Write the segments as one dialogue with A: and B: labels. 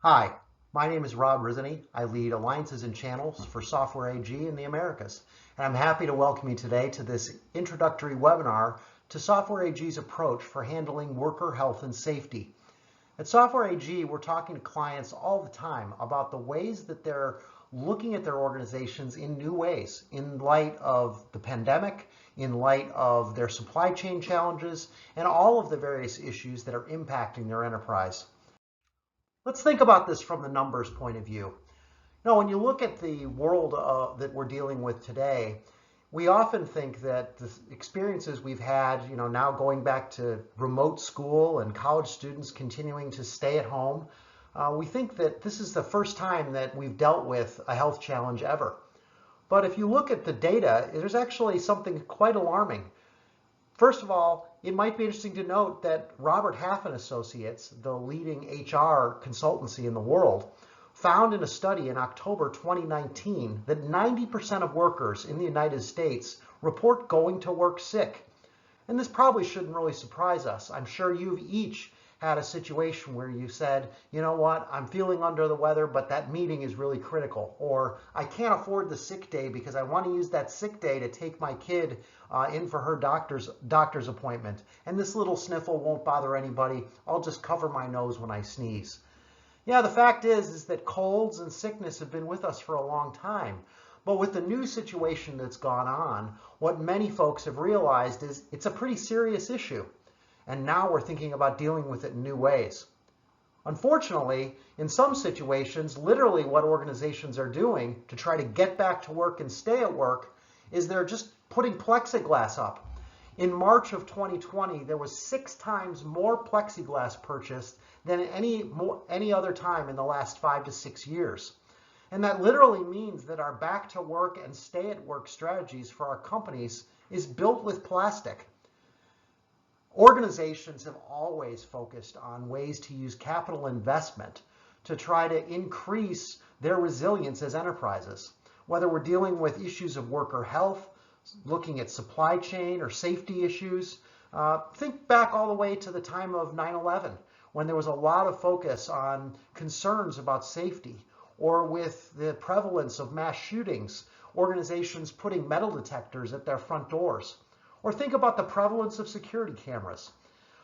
A: Hi, my name is Rob Rizany. I lead Alliances and Channels for Software AG in the Americas. And I'm happy to welcome you today to this introductory webinar to Software AG's approach for handling worker health and safety. At Software AG, we're talking to clients all the time about the ways that they're looking at their organizations in new ways, in light of the pandemic, in light of their supply chain challenges, and all of the various issues that are impacting their enterprise. Let's think about this from the numbers point of view. Now, when you look at the world that we're dealing with today, we often think that the experiences we've had, now going back to remote school and college students continuing to stay at home, we think that this is the first time that we've dealt with a health challenge ever. But if you look at the data, there's actually something quite alarming. First of all, it might be interesting to note that Robert Half and Associates, the leading HR consultancy in the world, found in a study in October 2019 that 90% of workers in the United States report going to work sick. And this probably shouldn't really surprise us. I'm sure you've each had a situation where you said, you know what, I'm feeling under the weather, but that meeting is really critical. Or I can't afford the sick day because I want to use that sick day to take my kid in for her doctor's appointment. And this little sniffle won't bother anybody. I'll just cover my nose when I sneeze. Yeah, the fact is that colds and sickness have been with us for a long time. But with the new situation that's gone on, what many folks have realized is it's a pretty serious issue. And now we're thinking about dealing with it in new ways. Unfortunately, in some situations, literally what organizations are doing to try to get back to work and stay at work is they're just putting plexiglass up. In March of 2020, there was 6 times more plexiglass purchased than any other time in the last 5 to 6 years. And that literally means that our back to work and stay at work strategies for our companies is built with plastic. Organizations have always focused on ways to use capital investment to try to increase their resilience as enterprises. Whether we're dealing with issues of worker health, looking at supply chain or safety issues, think back all the way to the time of 9/11, when there was a lot of focus on concerns about safety, or with the prevalence of mass shootings, organizations putting metal detectors at their front doors. Or think about the prevalence of security cameras.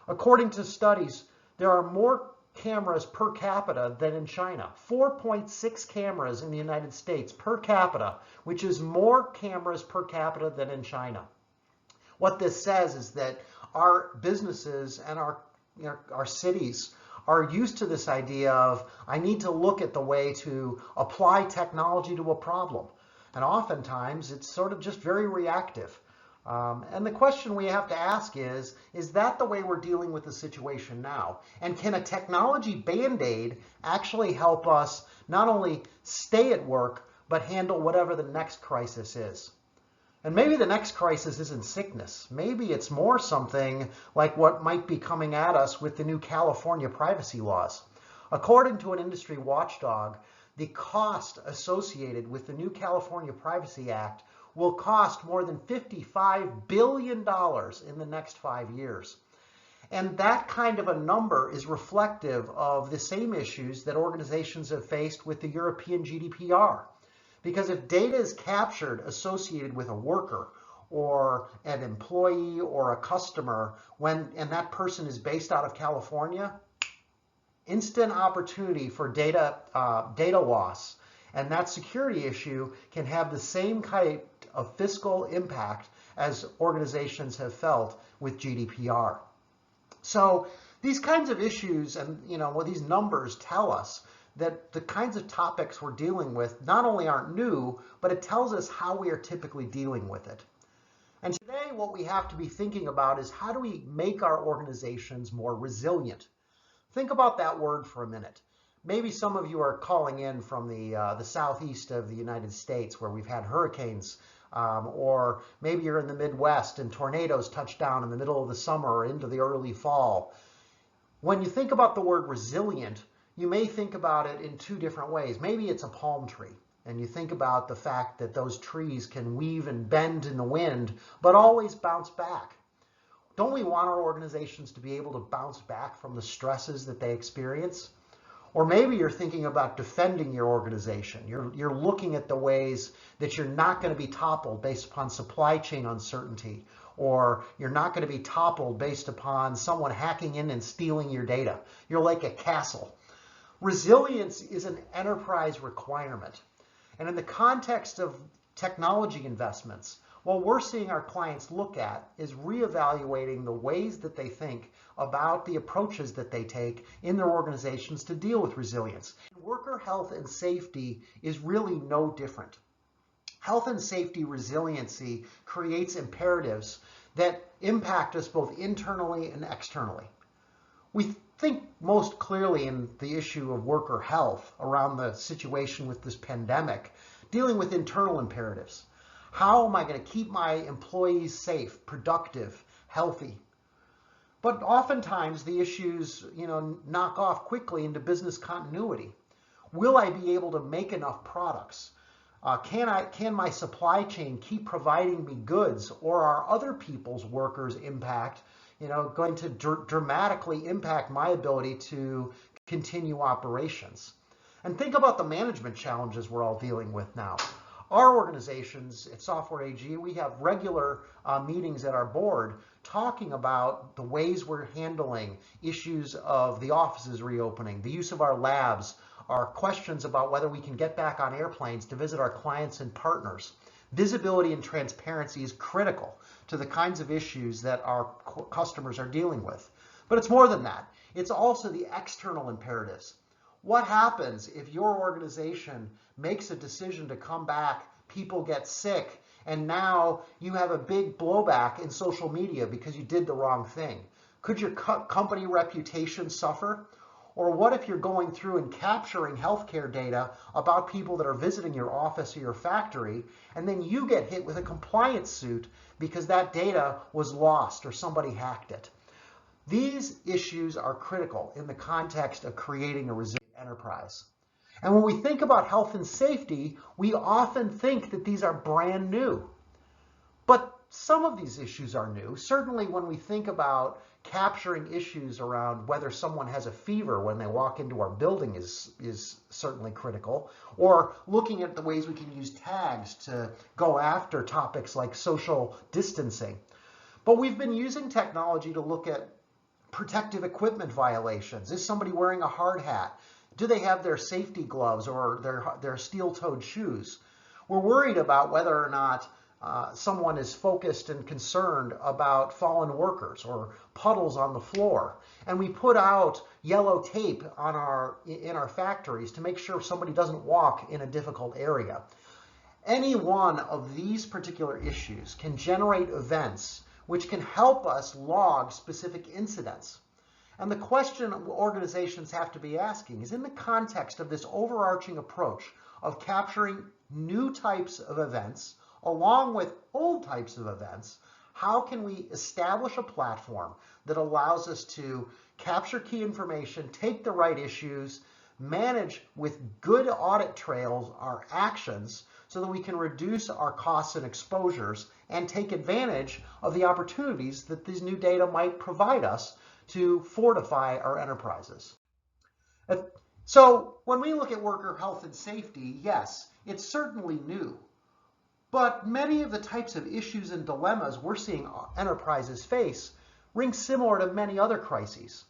A: According to studies, there are more cameras per capita than in China. 4.6 cameras in the United States per capita, which is more cameras per capita than in China. What this says is that our businesses and our cities are used to this idea of, I need to look at the way to apply technology to a problem. And oftentimes it's sort of just very reactive. And the question we have to ask is that the way we're dealing with the situation now? And can a technology band-aid actually help us not only stay at work, but handle whatever the next crisis is? And maybe the next crisis isn't sickness. Maybe it's more something like what might be coming at us with the new California privacy laws. According to an industry watchdog, the cost associated with the new California Privacy Act will cost more than $55 billion in the next 5 years. And that kind of a number is reflective of the same issues that organizations have faced with the European GDPR. Because if data is captured associated with a worker or an employee or a customer, and that person is based out of California, instant opportunity for data loss. And that security issue can have the same kind of fiscal impact as organizations have felt with GDPR. So these kinds of issues and these numbers tell us that the kinds of topics we're dealing with not only aren't new, but it tells us how we are typically dealing with it. And today what we have to be thinking about is, how do we make our organizations more resilient? Think about that word for a minute. Maybe some of you are calling in from the southeast of the United States, where we've had hurricanes, or maybe you're in the Midwest and tornadoes touch down in the middle of the summer or into the early fall. When you think about the word resilient, you may think about it in 2 different ways. Maybe it's a palm tree, and you think about the fact that those trees can weave and bend in the wind, but always bounce back. Don't we want our organizations to be able to bounce back from the stresses that they experience? Or maybe you're thinking about defending your organization. You're looking at the ways that you're not going to be toppled based upon supply chain uncertainty, or you're not going to be toppled based upon someone hacking in and stealing your data. You're like a castle. Resilience is an enterprise requirement. And in the context of technology investments, what we're seeing our clients look at is reevaluating the ways that they think about the approaches that they take in their organizations to deal with resilience. Worker health and safety is really no different. Health and safety resiliency creates imperatives that impact us both internally and externally. We think most clearly in the issue of worker health around the situation with this pandemic, dealing with internal imperatives. How am I going to keep my employees safe, productive, healthy? But oftentimes the issues, knock off quickly into business continuity. Will I be able to make enough products? Can my supply chain keep providing me goods, or are other people's workers' impact, going to dramatically impact my ability to continue operations? And think about the management challenges we're all dealing with now. Our organizations at Software AG, we have regular meetings at our board talking about the ways we're handling issues of the offices reopening, the use of our labs, our questions about whether we can get back on airplanes to visit our clients and partners. Visibility and transparency is critical to the kinds of issues that our customers are dealing with. But it's more than that. It's also the external imperatives. What happens if your organization makes a decision to come back, people get sick, and now you have a big blowback in social media because you did the wrong thing? Could your company reputation suffer? Or what if you're going through and capturing healthcare data about people that are visiting your office or your factory, and then you get hit with a compliance suit because that data was lost or somebody hacked it? These issues are critical in the context of creating a resilient enterprise. And when we think about health and safety, we often think that these are brand new. But some of these issues are new. Certainly when we think about capturing issues around whether someone has a fever when they walk into our building is certainly critical, or looking at the ways we can use tags to go after topics like social distancing. But we've been using technology to look at protective equipment violations. Is somebody wearing a hard hat? Do they have their safety gloves or their steel-toed shoes? We're worried about whether or not someone is focused and concerned about fallen workers or puddles on the floor. And we put out yellow tape in our factories to make sure somebody doesn't walk in a difficult area. Any one of these particular issues can generate events which can help us log specific incidents. And the question organizations have to be asking is, in the context of this overarching approach of capturing new types of events along with old types of events, how can we establish a platform that allows us to capture key information, take the right issues, manage with good audit trails our actions so that we can reduce our costs and exposures and take advantage of the opportunities that these new data might provide us to fortify our enterprises. So when we look at worker health and safety, yes, it's certainly new. But many of the types of issues and dilemmas we're seeing enterprises face ring similar to many other crises.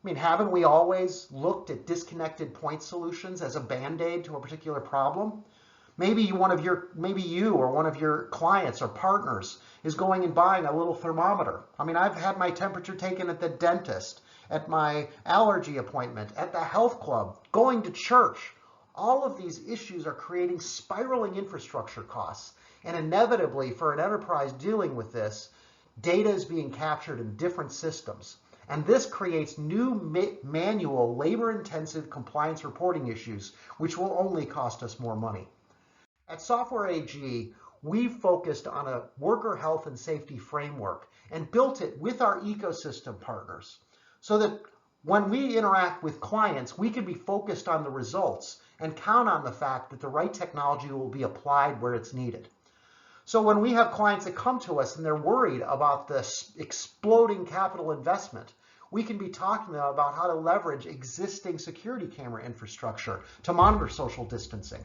A: I mean, haven't we always looked at disconnected point solutions as a band-aid to a particular problem? Maybe you or one of your clients or partners is going and buying a little thermometer. I mean, I've had my temperature taken at the dentist, at my allergy appointment, at the health club, going to church. All of these issues are creating spiraling infrastructure costs. And inevitably, for an enterprise dealing with this, data is being captured in different systems. And this creates new manual, labor-intensive compliance reporting issues, which will only cost us more money. At Software AG, we've focused on a worker health and safety framework and built it with our ecosystem partners so that when we interact with clients, we can be focused on the results and count on the fact that the right technology will be applied where it's needed. So when we have clients that come to us and they're worried about this exploding capital investment, we can be talking to them about how to leverage existing security camera infrastructure to monitor social distancing.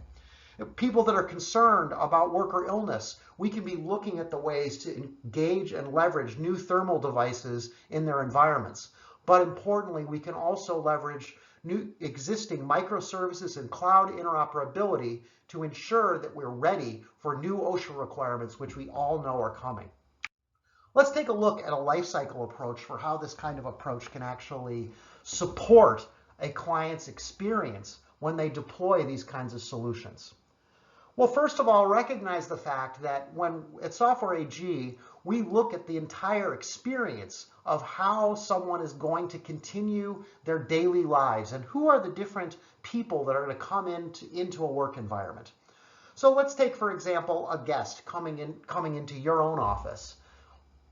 A: People that are concerned about worker illness, we can be looking at the ways to engage and leverage new thermal devices in their environments. But importantly, we can also leverage new existing microservices and cloud interoperability to ensure that we're ready for new OSHA requirements, which we all know are coming. Let's take a look at a life cycle approach for how this kind of approach can actually support a client's experience when they deploy these kinds of solutions. Well, first of all, recognize the fact that when at Software AG, we look at the entire experience of how someone is going to continue their daily lives and who are the different people that are going to come into a work environment. So let's take, for example, a guest coming into your own office.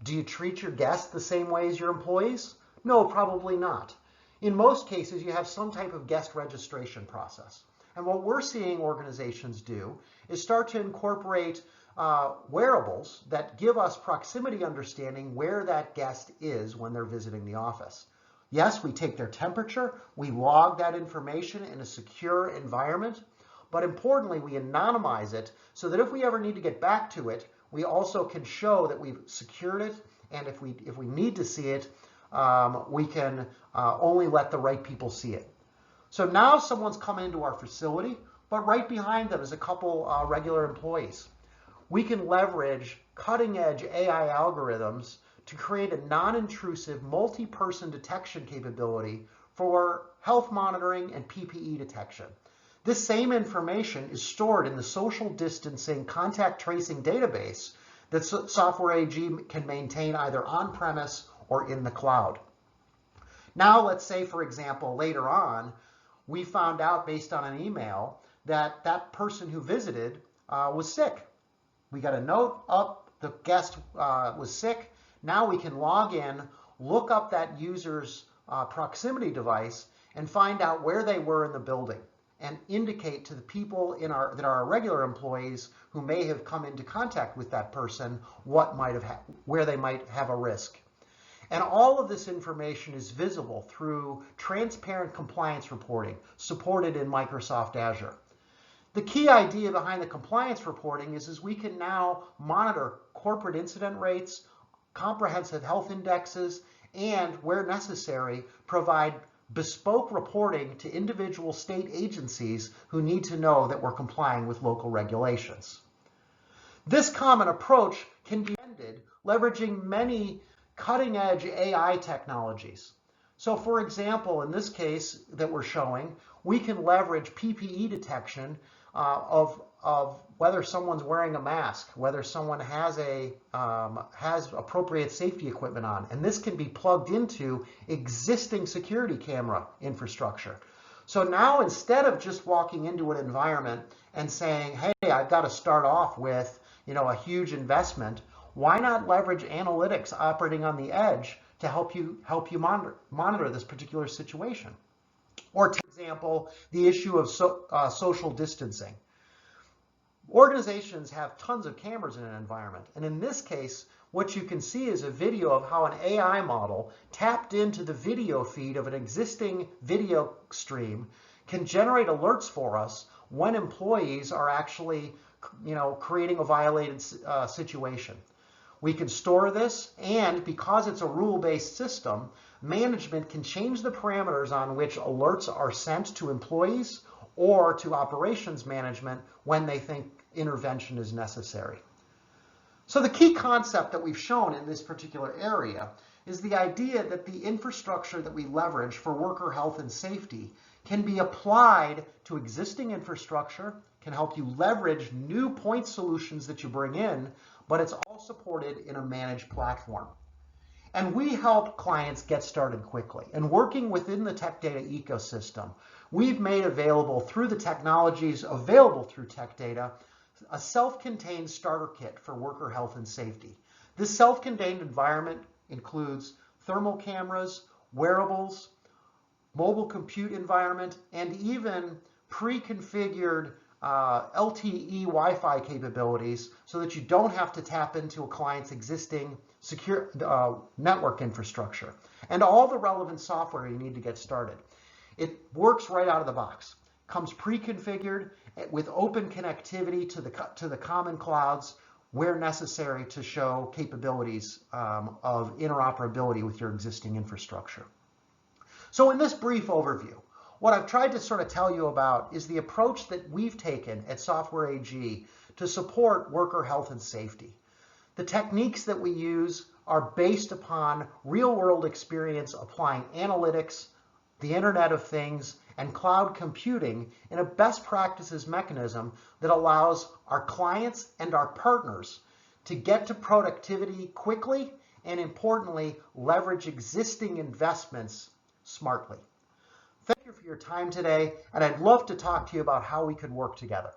A: Do you treat your guests the same way as your employees? No, probably not. In most cases, you have some type of guest registration process. And what we're seeing organizations do is start to incorporate wearables that give us proximity understanding where that guest is when they're visiting the office. Yes, we take their temperature, we log that information in a secure environment, but importantly, we anonymize it so that if we ever need to get back to it, we also can show that we've secured it, and if we need to see it, we can only let the right people see it. So now someone's come into our facility, but right behind them is a couple regular employees. We can leverage cutting-edge AI algorithms to create a non-intrusive multi-person detection capability for health monitoring and PPE detection. This same information is stored in the social distancing contact tracing database that Software AG can maintain either on-premise or in the cloud. Now, let's say, for example, later on, we found out based on an email that that person who visited was sick. We got a note up, the guest was sick. Now we can log in, look up that user's proximity device, and find out where they were in the building and indicate to the people that are our regular employees who may have come into contact with that person where they might have a risk. And all of this information is visible through transparent compliance reporting supported in Microsoft Azure. The key idea behind the compliance reporting is we can now monitor corporate incident rates, comprehensive health indexes, and where necessary, provide bespoke reporting to individual state agencies who need to know that we're complying with local regulations. This common approach can be ended leveraging many cutting-edge AI technologies. So for example, in this case that we're showing, we can leverage PPE detection of whether someone's wearing a mask, whether someone has appropriate safety equipment on, and this can be plugged into existing security camera infrastructure. So now instead of just walking into an environment and saying, hey, I've got to start off with a huge investment, why not leverage analytics operating on the edge to help you monitor this particular situation? Or, for example, the issue of social distancing. Organizations have tons of cameras in an environment, and in this case, what you can see is a video of how an AI model tapped into the video feed of an existing video stream can generate alerts for us when employees are actually, creating a violated situation. We can store this, and because it's a rule-based system, management can change the parameters on which alerts are sent to employees or to operations management when they think intervention is necessary. So the key concept that we've shown in this particular area is the idea that the infrastructure that we leverage for worker health and safety can be applied to existing infrastructure, can help you leverage new point solutions that you bring in, but it's all supported in a managed platform. And we help clients get started quickly. And working within the Tech Data ecosystem, we've made available through the technologies available through Tech Data a self-contained starter kit for worker health and safety. This self-contained environment includes thermal cameras, wearables, mobile compute environment, and even pre-configured LTE Wi-Fi capabilities so that you don't have to tap into a client's existing secure network infrastructure, and all the relevant software you need to get started. It works right out of the box, comes pre-configured with open connectivity to the common clouds where necessary to show capabilities of interoperability with your existing infrastructure. So in this brief overview, what I've tried to sort of tell you about is the approach that we've taken at Software AG to support worker health and safety. The techniques that we use are based upon real-world experience applying analytics, the Internet of Things, and cloud computing in a best practices mechanism that allows our clients and our partners to get to productivity quickly and, importantly, leverage existing investments smartly. Thank you for your time today, and I'd love to talk to you about how we could work together.